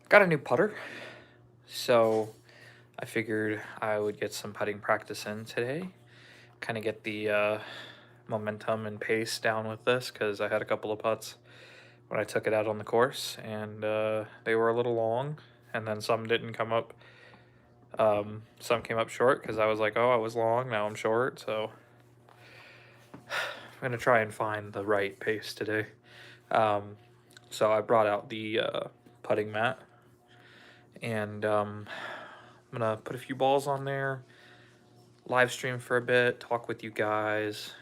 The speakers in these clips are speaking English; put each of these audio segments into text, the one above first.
Got a new putter, so I figured I would get some putting practice in today. Kind of get the momentum and pace down with this because I had a couple of putts when I took it out on the course, and they were a little long, and then some didn't come up. Some came up short because I was like, oh, I was long, now I'm short, so I'm gonna try and find the right pace today. Um, so I brought out the putting mat, and I'm gonna put a few balls on there, live stream for a bit, talk with you guys,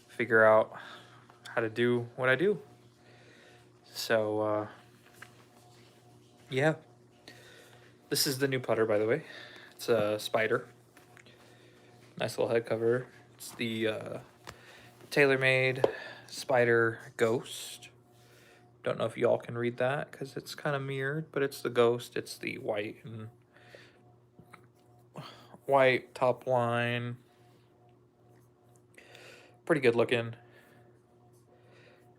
figure out how to do what I do. So, yeah. This is the new putter, by the way. It's a Spider. Nice little head cover. It's the TaylorMade Spider Ghost. Don't know if y'all can read that because it's kind of mirrored, but it's the Ghost. It's the white top line. Pretty good looking.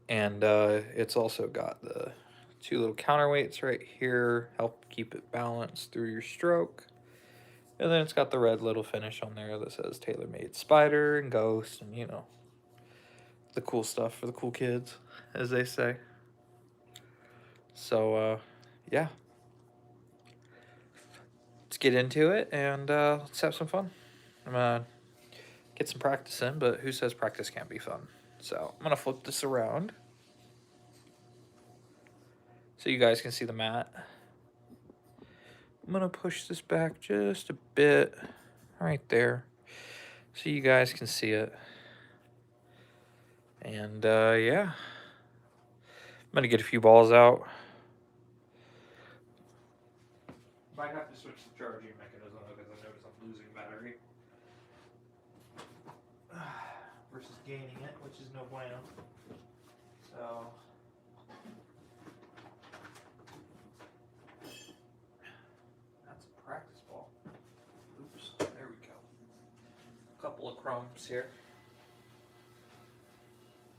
And it's also got the two little counterweights right here, help keep it balanced through your stroke. And then it's got the red little finish on there that says TaylorMade Spider and Ghost, and the cool stuff for the cool kids, as they say. So, yeah. Let's get into it and let's have some fun. I'm gonna get some practice in, but who says practice can't be fun? So I'm gonna flip this around so you guys can see the mat. I'm gonna push this back just a bit, right there, so you guys can see it. And yeah, I'm gonna get a few balls out. Might have to switch the charging mechanism because I notice I'm losing battery versus gaining it, which is no bueno. So that's a practice ball. Oops, there we go. A couple of crumbs here.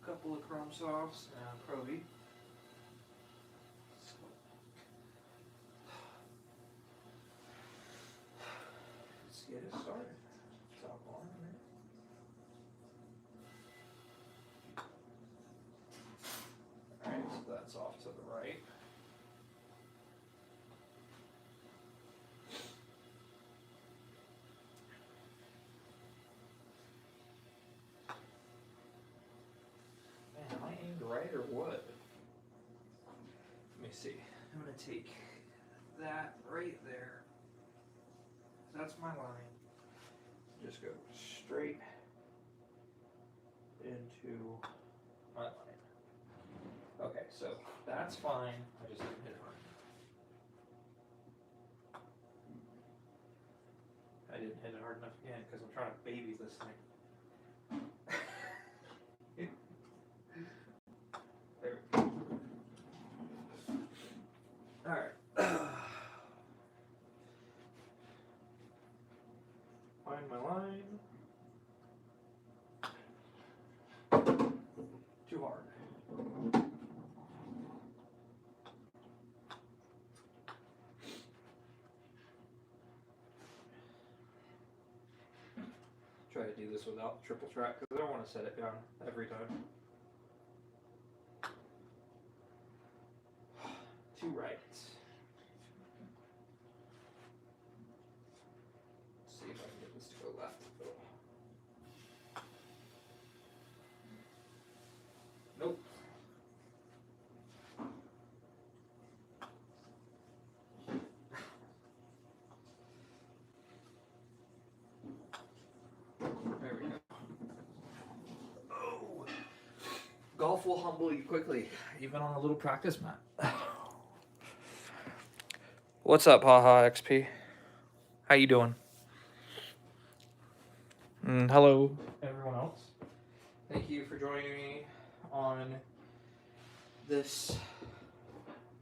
A couple of chrome softs and a Proby. Let's get it started. Top on there. Alright, so that's off to the right. Man, am I aimed right or what? Let me see. I'm gonna take that right there. That's my line. Just go straight into my line. Okay, so that's fine. I just didn't hit it hard. I didn't hit it hard enough again because I'm trying to baby this thing. There we go. Alright. Find my line. Too hard. Try to do this without triple track because I don't want to set it down every time. Two rights. Let's see if I can get this to go left. Nope. There we go. Oh. Golf will humble you quickly, even on a little practice mat. What's up, Haha XP? How you doing? Hello, everyone else. Thank you for joining me on this.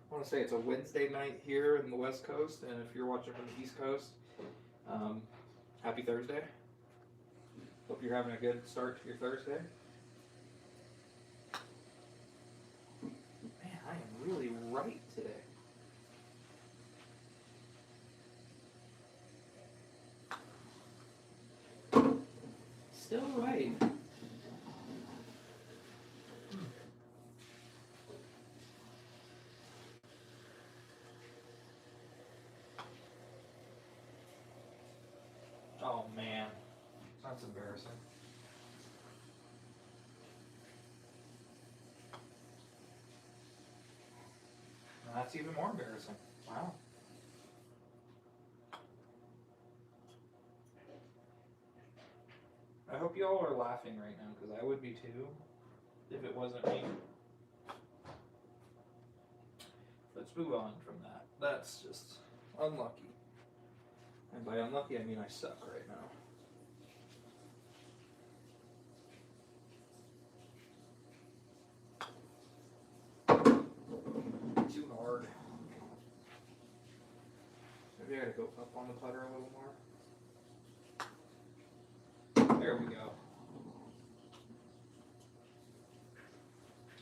I want to say it's a Wednesday night here in the West Coast, and if you're watching from the East Coast, happy Thursday. Hope you're having a good start to your Thursday. Man, I am really right today. right. Oh man, that's embarrassing. That's even more embarrassing. Wow. I hope you all are laughing right now because I would be too if it wasn't me. Let's move on from that. That's just unlucky. And by unlucky, I mean I suck right now. Too hard. Maybe I gotta go up on the putter a little more. There we go.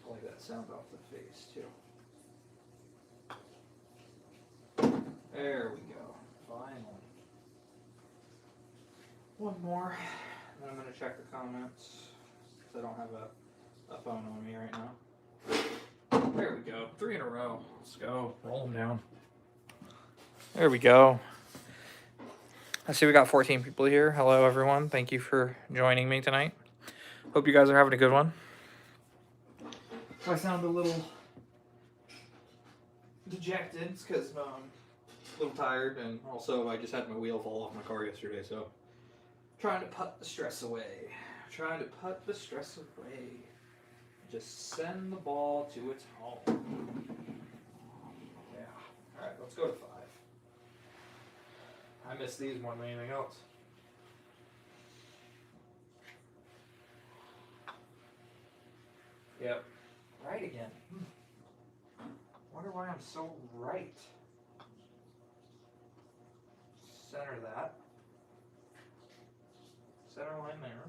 I like that sound off the face too. There we go. Finally. One more. And then I'm gonna check the comments. Because I don't have a phone on me right now. There we go. 3 in a row. Let's go. Roll them down. There we go. I see we got 14 people here. Hello, everyone. Thank you for joining me tonight. Hope you guys are having a good one. If I sound a little dejected, it's because I'm a little tired, and also I just had my wheel fall off my car yesterday, so trying to put the stress away. Trying to put the stress away. Just send the ball to its home. Yeah. Alright, let's go to 5. I miss these more than anything else. Yep. Right again. Wonder why I'm so right. Center that. Center line there.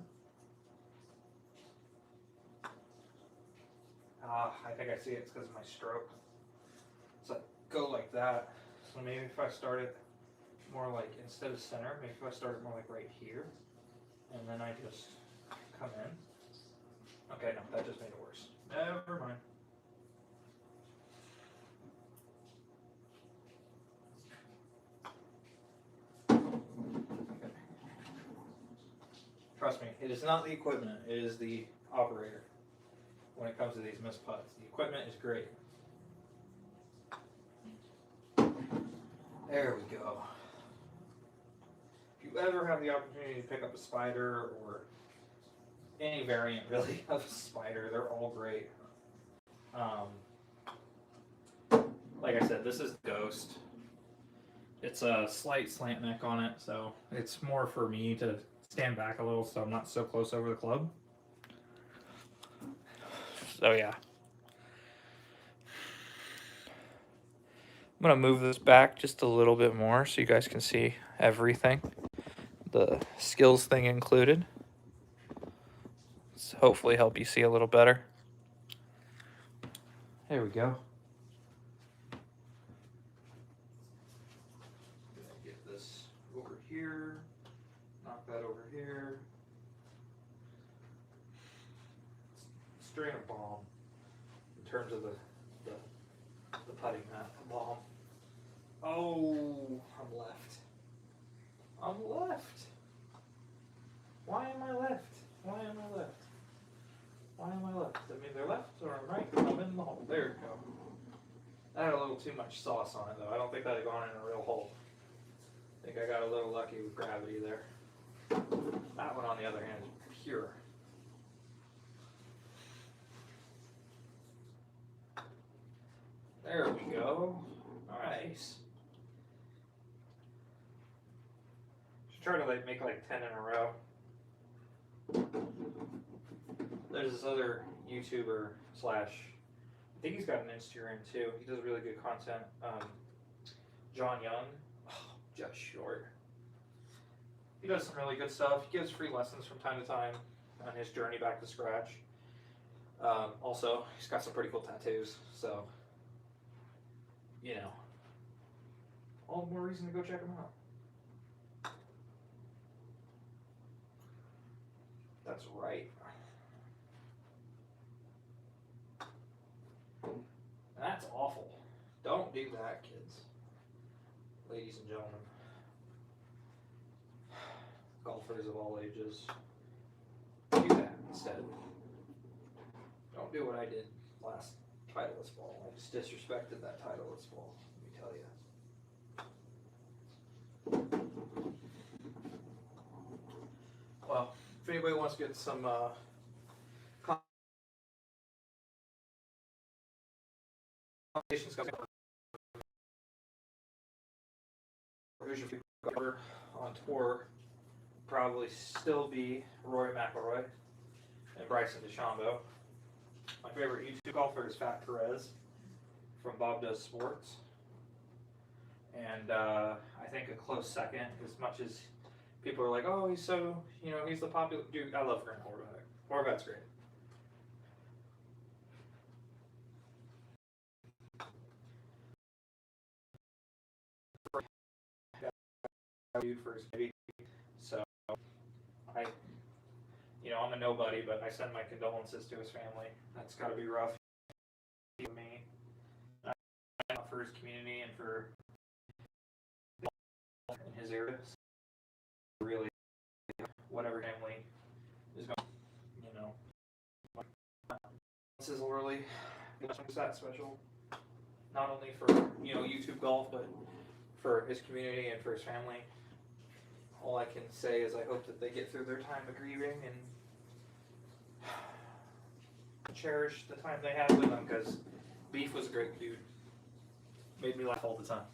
I think I see it's because of my stroke. So I go like that. So maybe if I start it more like, instead of center, maybe if I start it more like right here. And then I just come in. Okay, no, that just made it worse. Never mind. Okay. Trust me, it is not the equipment, it is the operator when it comes to these missed putts. The equipment is great. There we go. If you ever have the opportunity to pick up a Spider or any variant really of a Spider, they're all great. Like I said, this is Ghost. It's a slight slant neck on it, so it's more for me to stand back a little so I'm not so close over the club. So yeah. I'm going to move this back just a little bit more so you guys can see everything. The skills thing included. Let's hopefully help you see a little better. There we go. Get this over here. Knock that over here. Strain a bomb in terms of the putting mat. A bomb. Oh, I'm left. I'm left. Why am I left? Why am I left? Why am I left? I mean, they're left or I'm right. I'm in the hole. There we go. That had a little too much sauce on it, though. I don't think that had gone in a real hole. I think I got a little lucky with gravity there. That one, on the other hand, is pure. There we go. Nice. Should try to make like 10 in a row. There's this other YouTuber slash, I think he's got an Instagram too. He does really good content. John Young, just short. He does some really good stuff. He gives free lessons from time to time on his journey back to scratch. Also, he's got some pretty cool tattoos, so, you know, all the more reason to go check him out. That's right. That's awful. Don't do that, kids. Ladies and gentlemen. Golfers of all ages. Do that instead. Don't do what I did last Titleist ball. I just disrespected that Titleist ball, let me tell you. Well, if anybody wants to get some conversations going who's your favorite golfer on tour, probably still be Rory McIlroy and Bryson DeChambeau. My favorite YouTube golfer is Fat Perez from Bob Does Sports. And I think a close second, as much as people are like, oh, he's so, he's the popular dude. I love Grant Horvath. Horvath's great. Dude first, maybe. So I'm a nobody, but I send my condolences to his family. That's got to be rough for me, for his community, and for in his area. Really, whatever family is going, sizzle early. It's that special, not only for YouTube golf, but for his community and for his family. All I can say is I hope that they get through their time of grieving and cherish the time they had with him, because Beef was a great dude. Made me laugh all the time.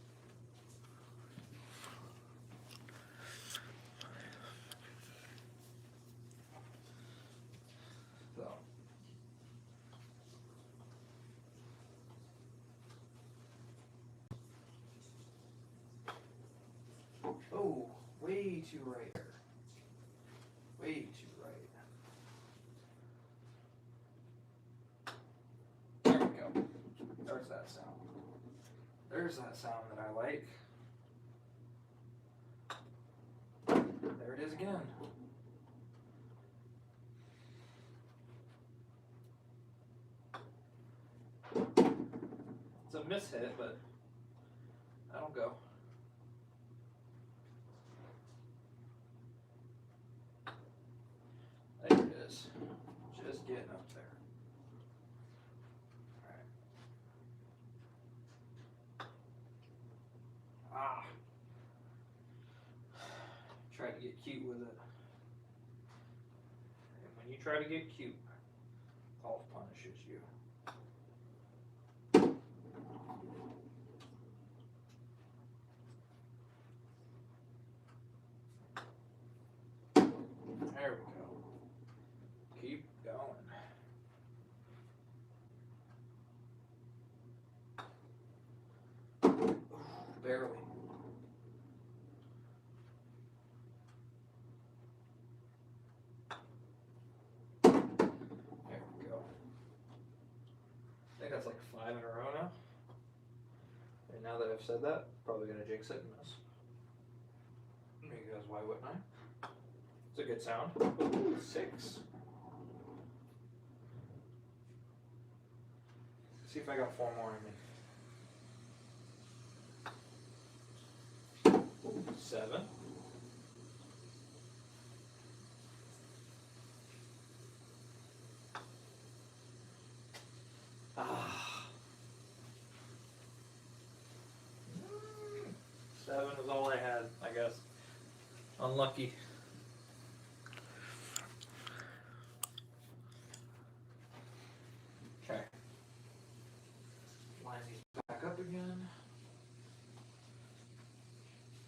So. Oh, way too right there. Way too right. There we go. There's that sound. There's that sound that I like. There it is again. It's a mishit, but that'll go. There it is. Just getting up there. Alright. Try to get cute with it. And when you try to get cute, golf punishes you. There we go. Keep going. Barely. There we go. I think that's like 5 in a row now. And now that I've said that, probably gonna jinx it and miss. Because why wouldn't I? It's a good sound. 6. See if I got 4 more in me. 7. Ah. 7 was all I had, I guess. Unlucky. Okay. Line these back up again.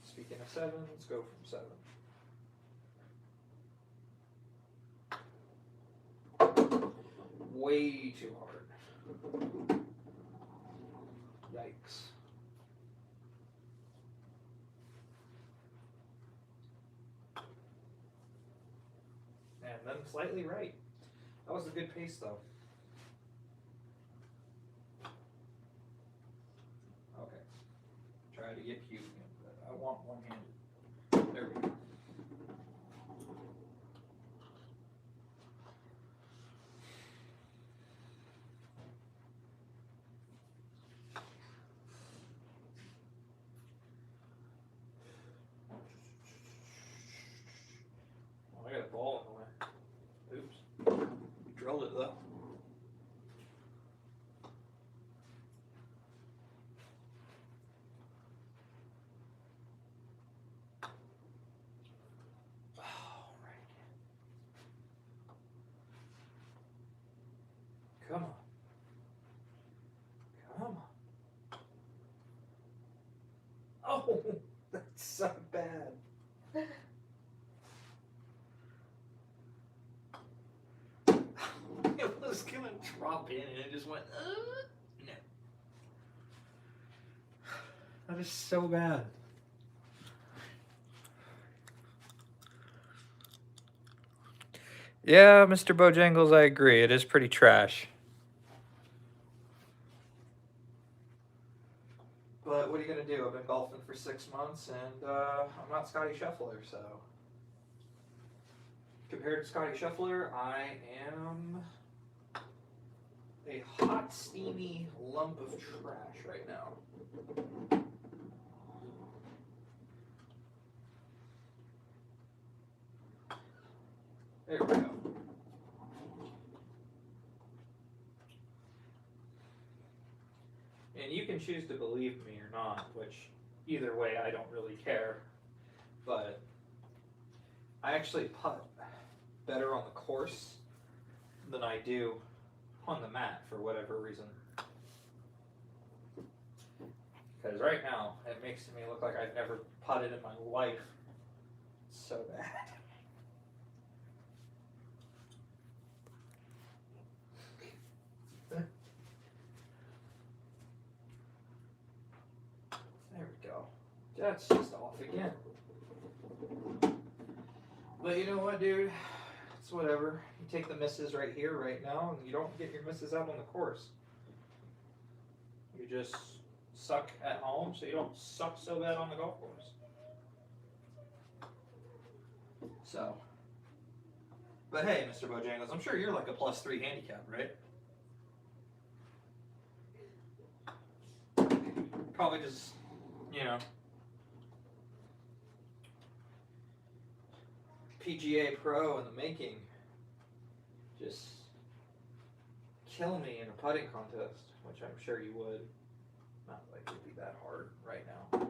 Speaking of 7, let's go from 7. Way too hard. Yikes. And then slightly right. That was a good pace though. Okay. Try to get cute again, but I want one-handed. There we go. Come on. Come on. Oh, that's so bad. It was gonna drop in and it just went, no. That is so bad. Yeah, Mr. Bojangles, I agree. It is pretty trash. But what are you going to do? I've been golfing for 6 months and I'm not Scotty Scheffler, so. Compared to Scotty Scheffler, I am a hot, steamy lump of trash right now. There we go. And you can choose to believe me or not, which either way I don't really care. But I actually putt better on the course than I do on the mat for whatever reason. Because right now it makes me look like I've never putted in my life. It's so bad. There we go. That's just off again. But you know what, dude? It's whatever. You take the misses right here, right now, and you don't get your misses out on the course. You just suck at home so you don't suck so bad on the golf course. So. But hey, Mr. Bojangles, I'm sure you're like a +3 handicap, right? Probably just, you know, PGA Pro in the making. Just kill me in a putting contest, which I'm sure you would. Not like it'd be that hard right now.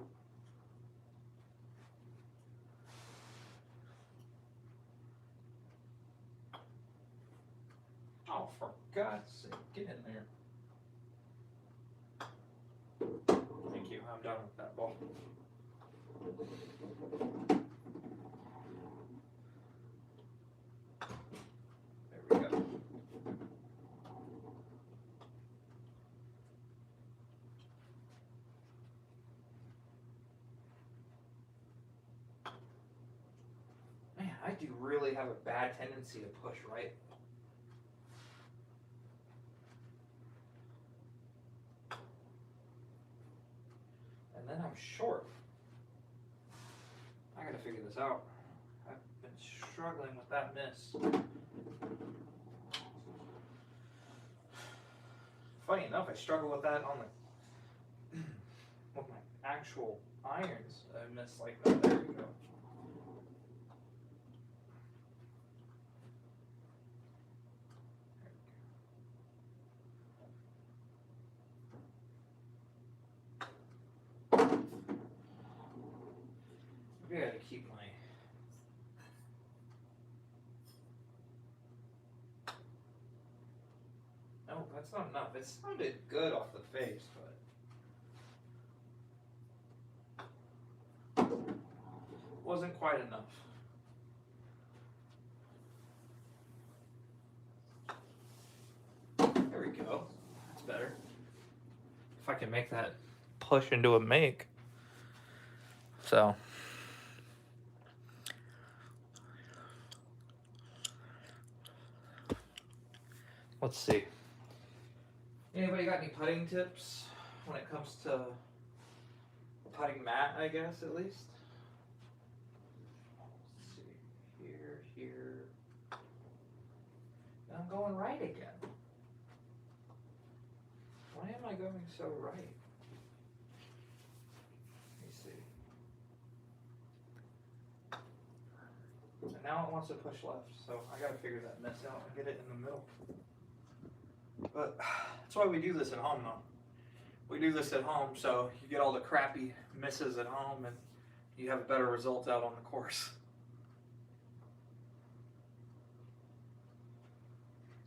Oh, for God's sake, get in there. Thank you, I'm done with that ball. There we go. Man, I do really have a bad tendency to push right. And then I'm short. I gotta figure this out. I've been struggling with that miss. Funny enough, I struggle with that on the with my actual irons. I miss like that. There we go. Maybe I gotta keep my. No, that's not enough. It sounded good off the face, but wasn't quite enough. There we go. That's better. If I can make that push into a make. So. Let's see. Anybody got any putting tips when it comes to putting mat, I guess, at least? Let's see. Here. Now I'm going right again. Why am I going so right? Let me see. And now it wants to push left, so I gotta figure that mess out and get it in the middle. But that's why we do this at home, though. We do this at home, so you get all the crappy misses at home, and you have better results out on the course.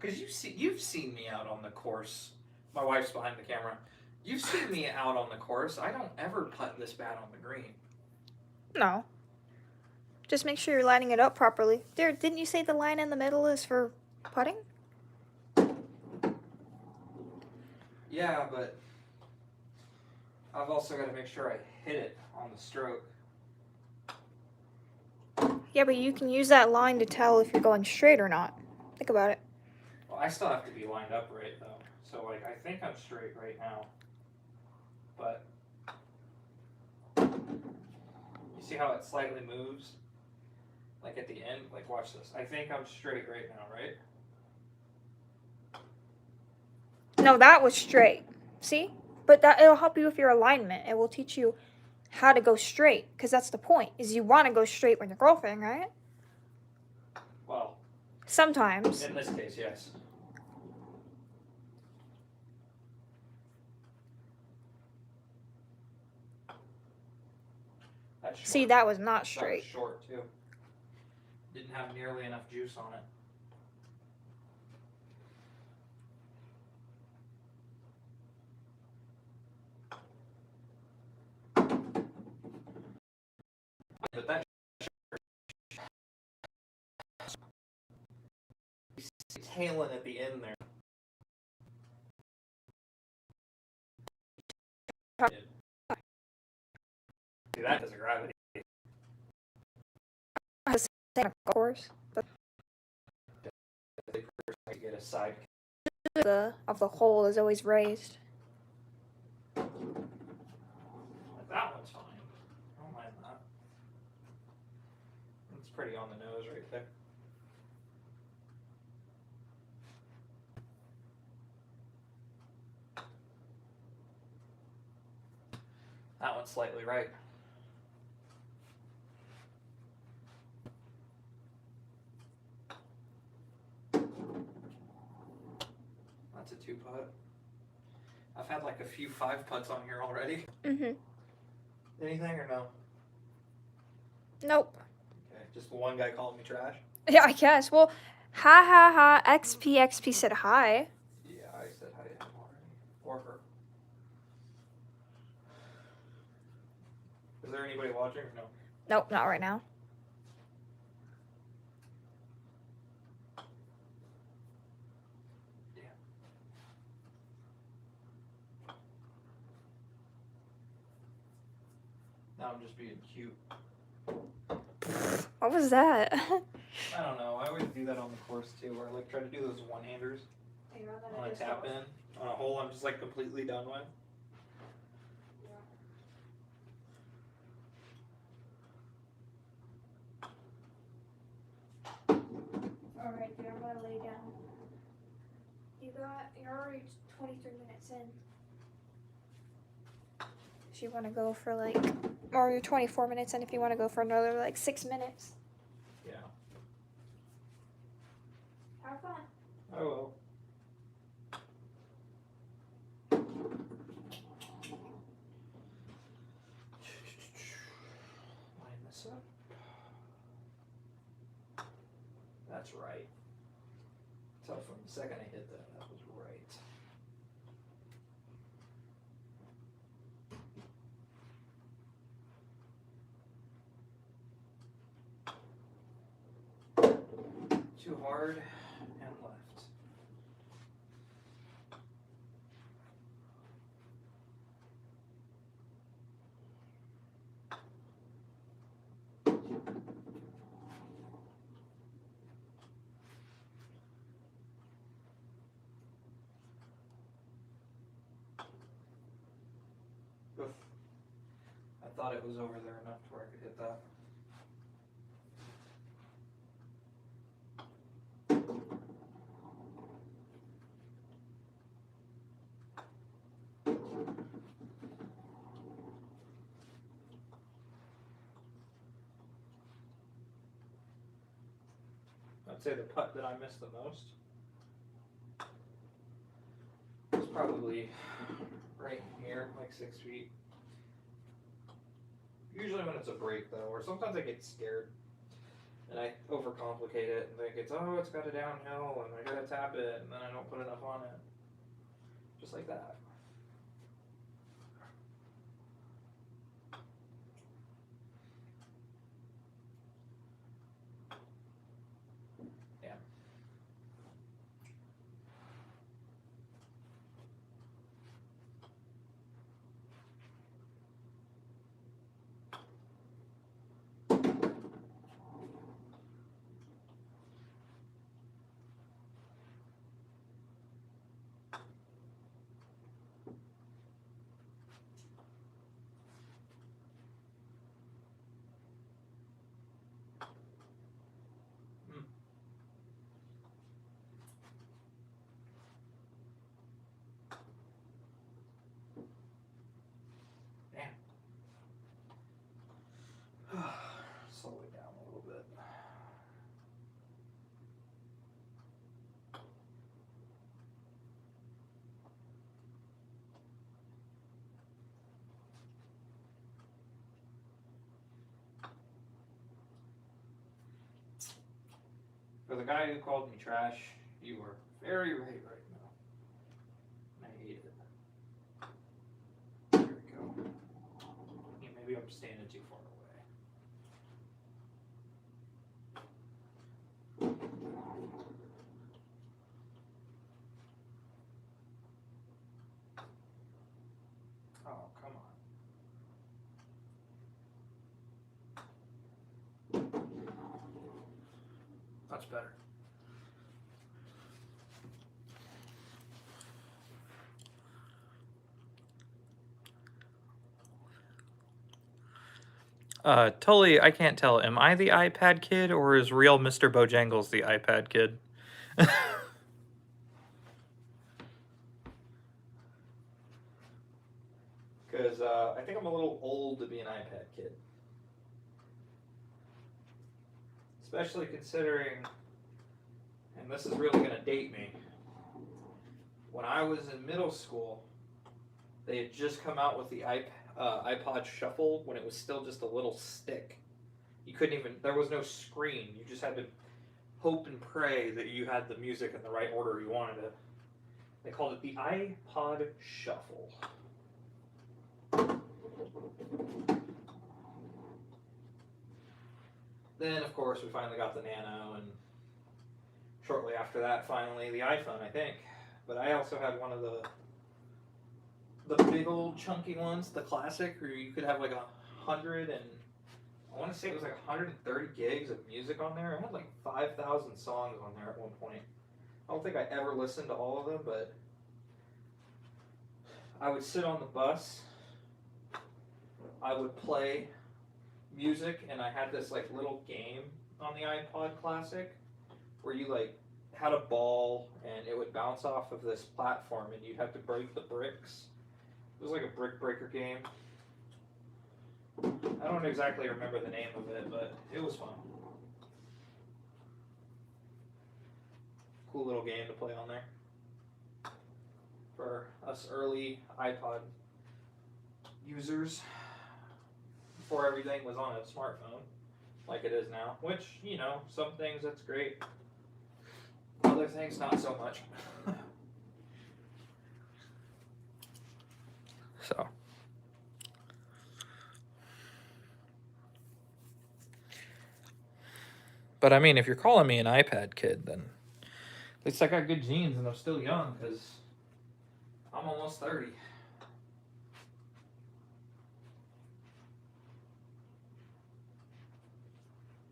Because you've seen me out on the course. My wife's behind the camera. You've seen me out on the course. I don't ever putt this bad on the green. No. Just make sure you're lining it up properly. There, didn't you say the line in the middle is for putting? Yeah, but I've also got to make sure I hit it on the stroke. Yeah, but you can use that line to tell if you're going straight or not. Think about it. Well, I still have to be lined up right, though. So, like, I think I'm straight right now. But you see how it slightly moves? Like at the end? Like, watch this. I think I'm straight right now, right? No, that was straight. See? But it'll help you with your alignment. It will teach you how to go straight, because that's the point. Is you want to go straight when you're golfing, right? Well, sometimes. In this case, yes. That's short. See, that was not straight. That was short too. Didn't have nearly enough juice on it. But that tailing at the end there. See, that doesn't gravity. Of course. But get a side. Of the hole is always raised. That one's fine. I don't mind that. It's pretty on the nose right there. That one's slightly right. That's a 2-putt. I've had like a few 5-putts on here already. Mm-hmm. Anything or no? Nope. Okay, just the one guy calling me trash? Yeah, I guess. Well, ha, XP said hi. Yeah, I said hi to him already. Or her. Is there anybody watching or no? Nope, not right now. Yeah. Now I'm just being cute. What was that? I don't know. I always do that on the course too, where I like try to do those one-handers on a tap in on a hole I'm just like completely done with. All right, dude, I'm gonna lay down. You're already 23 minutes in. If you want to go for like, or you're 24 minutes in if you want to go for another like 6 minutes. Yeah. Have fun. I will. Line this up. That's right. So from the second I hit that, that was right. Too hard and left. Oof. I thought it was over there enough to where I could hit that. I'd say the putt that I missed the most was probably right here, like 6 feet. Usually when it's a break though, or sometimes I get scared And I overcomplicate it and think it's got a downhill and I gotta tap it, and then I don't put enough on it. Just like that. Yeah. Mm. Damn. Slow it down a little bit. For the guy who called me trash, you were very right now. I hate it. There we go. Yeah, maybe I'm standing too far away. Oh, come on. That's better. Tully, I can't tell. Am I the iPad kid or is real Mr. Bojangles the iPad kid? Because I think I'm a little old to be an iPad kid. Especially considering, and this is really going to date me, when I was in middle school, they had just come out with the iPod Shuffle when it was still just a little stick. You couldn't even, there was no screen. You just had to hope and pray that you had the music in the right order you wanted it. They called it the iPod Shuffle. Then, of course, we finally got the Nano, and shortly after that, finally, the iPhone, I think. But I also had one of the big old chunky ones, the classic, where you could have like 100 and I want to say it was like 130 gigs of music on there. I had like 5,000 songs on there at one point. I don't think I ever listened to all of them, but I would sit on the bus, I would play music, and I had this like little game on the iPod Classic where you like had a ball and it would bounce off of this platform and you'd have to break the bricks. It was like a brick breaker game. I don't exactly remember the name of it, but it was fun. Cool little game to play on there. For us early iPod users, before everything was on a smartphone, like it is now. Which, you know, some things that's great. Other things not so much. So. But I mean, if you're calling me an iPad kid, then at least I got good genes and I'm still young because I'm almost 30.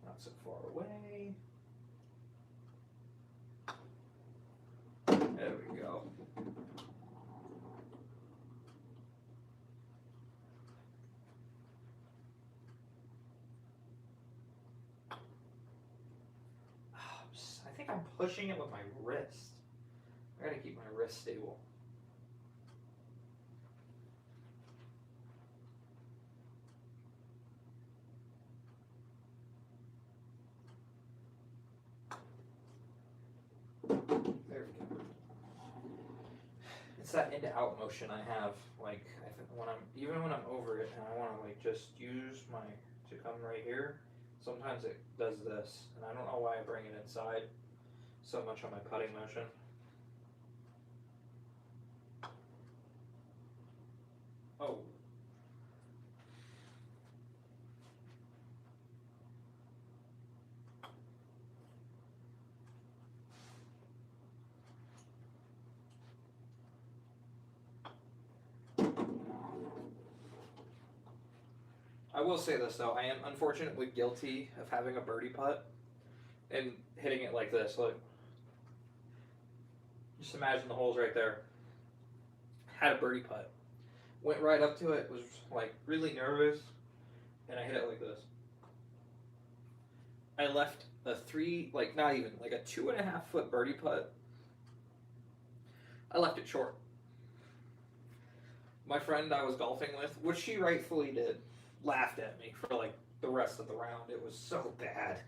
Not so far away. There we go. I think I'm pushing it with my wrist. I gotta keep my wrist stable. There we go. It's that into out motion I have. Like when I'm over it and I want to like just use to come right here. sometimes it does this, and I don't know why I bring it inside so much on my putting motion. Oh. I will say this though, I am unfortunately guilty of having a birdie putt and hitting it like this. Look, just imagine the holes right there. Had a birdie putt, went right up to it, was like really nervous, and I hit it like this. I left a not even, like a 2.5 foot birdie putt. I left it short. My friend I was golfing with, which she rightfully did, laughed at me for like the rest of the round. It was so bad.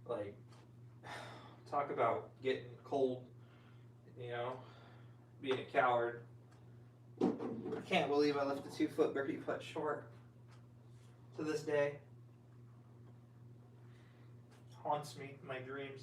Like, talk about getting cold, being a coward. I can't believe I left a 2 foot birdie putt short. To this day, haunts me in my dreams.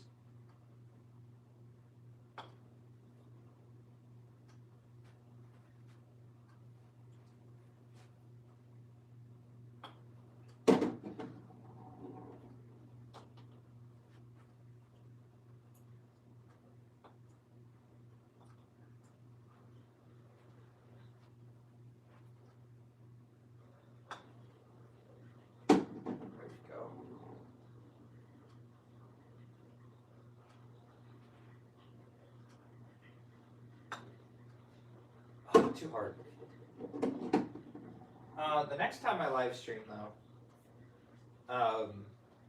Too hard. The next time I live stream though,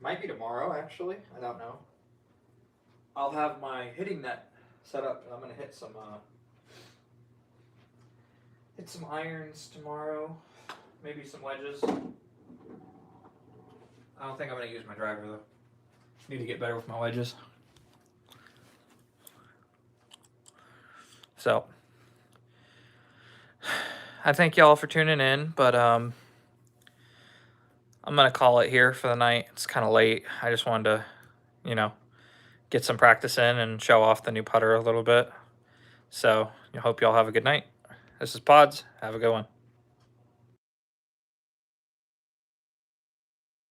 might be tomorrow actually. I don't know. I'll have my hitting net set up, and I'm gonna hit some irons tomorrow, maybe some wedges. I don't think I'm gonna use my driver though. Need to get better with my wedges. So. I thank y'all for tuning in, but I'm gonna call it here for the night. It's kind of late. I just wanted to, get some practice in and show off the new putter a little bit. So I hope y'all have a good night. This is Pods. Have a good one.